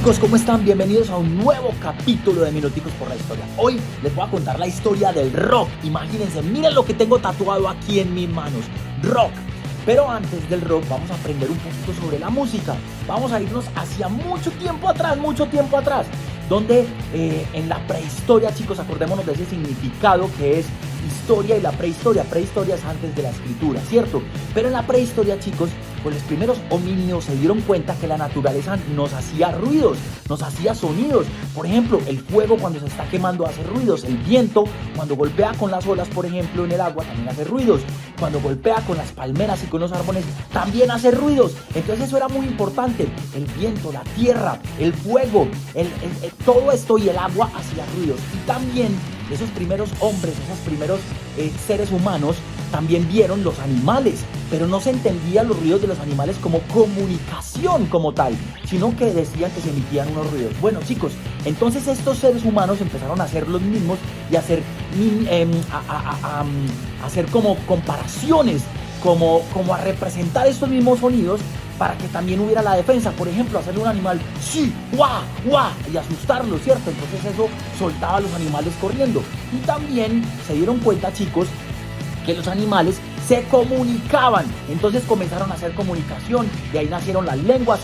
chicos, ¿cómo están? Bienvenidos a un nuevo capítulo de Minuticos por la Historia. Hoy les voy a contar la historia del rock. Imagínense, miren lo que tengo tatuado aquí en mis manos. Rock. Pero antes del rock vamos a aprender un poquito sobre la música. Vamos a irnos hacia mucho tiempo atrás, donde en la prehistoria, chicos, acordémonos de ese significado que es historia y la prehistoria. Prehistoria es antes de la escritura, ¿cierto? Pero en la prehistoria, chicos, pues los primeros homínidos se dieron cuenta que la naturaleza nos hacía ruidos, nos hacía sonidos. Por ejemplo, el fuego cuando se está quemando hace ruidos. El viento cuando golpea con las olas, por ejemplo, en el agua también hace ruidos. Cuando golpea con las palmeras y con los árboles también hace ruidos. Entonces eso era muy importante. El viento, la tierra, el fuego, todo esto y el agua hacía ruidos. Y también esos primeros hombres, esos primeros seres humanos también vieron los animales, pero no se entendían los ruidos de los animales como comunicación como tal, sino que decían que se emitían unos ruidos. Bueno, chicos, entonces estos seres humanos empezaron a hacer los mismos y a hacer como comparaciones, como a representar estos mismos sonidos para que también hubiera la defensa. Por ejemplo, hacerle un animal sí, guau, guau, y asustarlo, ¿cierto? Entonces eso soltaba a los animales corriendo. Y también se dieron cuenta, chicos, que los animales se comunicaban. Entonces comenzaron a hacer comunicación, de ahí nacieron las lenguas,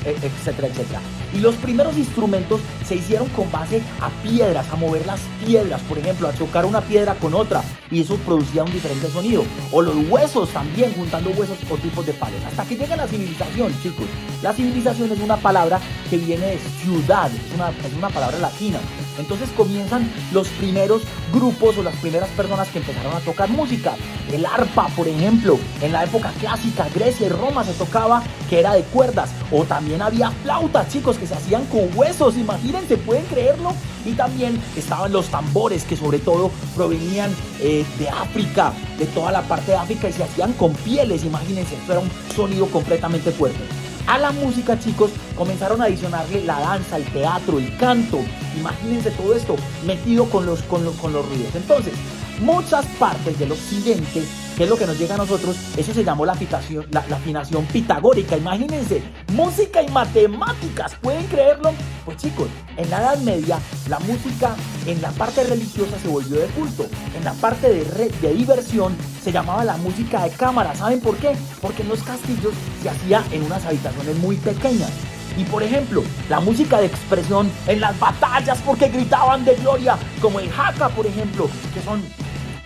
etcétera, etcétera. Y los primeros instrumentos se hicieron con base a piedras, a mover las piedras, por ejemplo, a chocar una piedra con otra, y eso producía un diferente sonido. O los huesos también, juntando huesos o tipos de palos. Hasta que llega la civilización, chicos. La civilización es una palabra que viene de ciudad, es una palabra latina. Entonces comienzan los primeros grupos o las primeras personas que empezaron a tocar música. El arpa, por ejemplo, en la época clásica, Grecia y Roma se tocaba, que era de cuerdas. O también había flautas, chicos, que se hacían con huesos, imagínense, ¿pueden creerlo? Y también estaban los tambores, que sobre todo provenían de África, de toda la parte de África, y se hacían con pieles, imagínense, esto era un sonido completamente fuerte. A la música, chicos, comenzaron a adicionarle la danza, el teatro, el canto. Imagínense todo esto metido con los ruidos. Entonces, muchas partes del occidente, que es lo que nos llega a nosotros, eso se llamó la afinación pitagórica. Imagínense, música y matemáticas, ¿pueden creerlo? Pues chicos, en la Edad Media, la música en la parte religiosa se volvió de culto. En la parte de diversión se llamaba la música de cámara. ¿Saben por qué? Porque en los castillos se hacía en unas habitaciones muy pequeñas. Y por ejemplo, la música de expresión en las batallas, porque gritaban de gloria, como el haka, por ejemplo, que son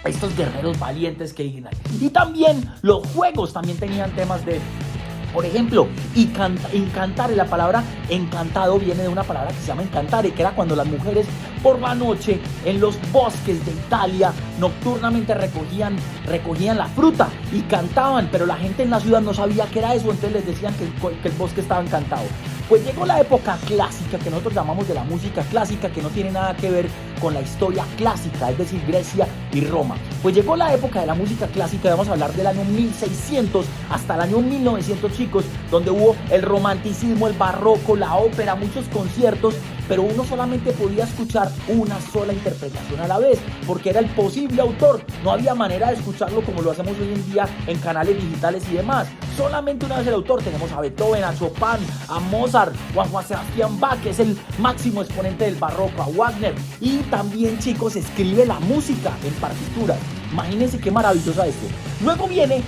estos guerreros valientes que dicen. Y también los juegos también tenían temas de, por ejemplo, incantare. La palabra encantado viene de una palabra que se llama incantare, que era cuando las mujeres por la noche en los bosques de Italia nocturnamente recogían la fruta y cantaban, pero la gente en la ciudad no sabía qué era eso, entonces les decían que el bosque estaba encantado. Pues llegó la época clásica, que nosotros llamamos de la música clásica, que no tiene nada que ver con la historia clásica, es decir, Grecia y Roma. Pues llegó la época de la música clásica, vamos a hablar del año 1600 hasta el año 1900, chicos, donde hubo el romanticismo, el barroco, la ópera, muchos conciertos, pero uno solamente podía escuchar una sola interpretación a la vez, porque era el posible autor. No había manera de escucharlo como lo hacemos hoy en día en canales digitales y demás. Solamente una vez el autor. Tenemos a Beethoven, a Chopin, a Mozart o a Juan Sebastián Bach, que es el máximo exponente del barroco, a Wagner. Y también, chicos, escribe la música en partituras. Imagínense qué maravillosa esto. Luego viene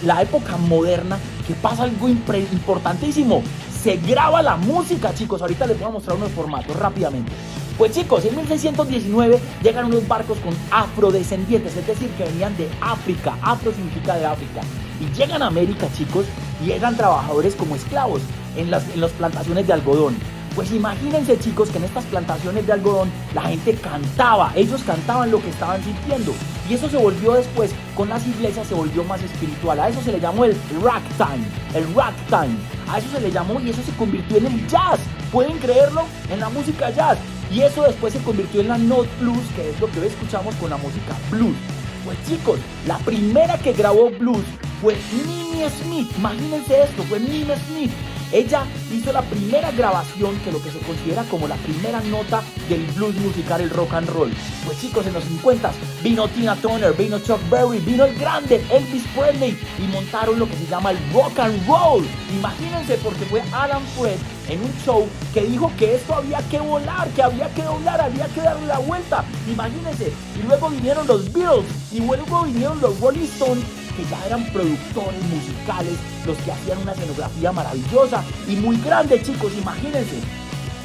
la época moderna, que pasa algo importantísimo. Se graba la música, chicos. Ahorita les voy a mostrar unos formatos rápidamente. Pues chicos, en 1619 llegan unos barcos con afrodescendientes, es decir, que venían de África. Afro significa de África. Y llegan a América, chicos, y eran trabajadores como esclavos en las plantaciones de algodón. Pues imagínense, chicos, que en estas plantaciones de algodón la gente cantaba, ellos cantaban lo que estaban sintiendo. Y eso se volvió después, con las iglesias se volvió más espiritual. A eso se le llamó el ragtime. A eso se le llamó y eso se convirtió en el jazz. ¿Pueden creerlo? En la música jazz. Y eso después se convirtió en la note blues, que es lo que hoy escuchamos con la música blues. Pues chicos, la primera que grabó blues fue Minnie Smith. Imagínense esto, fue Minnie Smith. Ella hizo la primera grabación, que lo que se considera como la primera nota del blues musical, el rock and roll. Pues chicos, en los 50 vino Tina Turner, vino Chuck Berry, vino el grande Elvis Presley y montaron lo que se llama el rock and roll. Imagínense, porque fue Alan Freed en un show que dijo que esto había que volar, que había que doblar, había que darle la vuelta. Imagínense. Y luego vinieron los Beatles y luego vinieron los Rolling Stones, que ya eran productores musicales, los que hacían una escenografía maravillosa y muy grande, chicos, imagínense.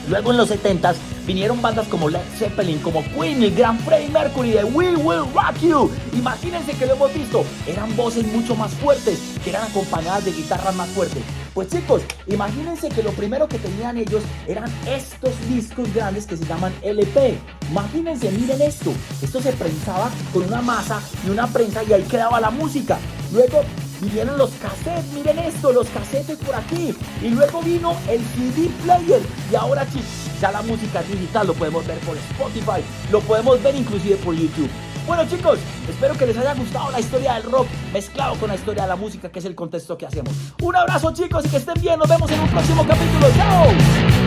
Luego en los 70s vinieron bandas como Led Zeppelin, como Queen, el gran Freddie Mercury de We Will Rock You. Imagínense que lo hemos visto, eran voces mucho más fuertes, que eran acompañadas de guitarras más fuertes. Pues chicos, imagínense que lo primero que tenían ellos eran estos discos grandes que se llaman LP. Imagínense, miren esto se prensaba con una masa y una prensa y ahí quedaba la música. Luego vinieron los cassettes, miren esto, los cassettes por aquí. Y luego vino el CD player. Y ahora chicos, ya la música digital lo podemos ver por Spotify, lo podemos ver inclusive por YouTube. Bueno chicos, espero que les haya gustado la historia del rock mezclado con la historia de la música, que es el contexto que hacemos. Un abrazo chicos y que estén bien, nos vemos en un próximo capítulo. ¡Chao!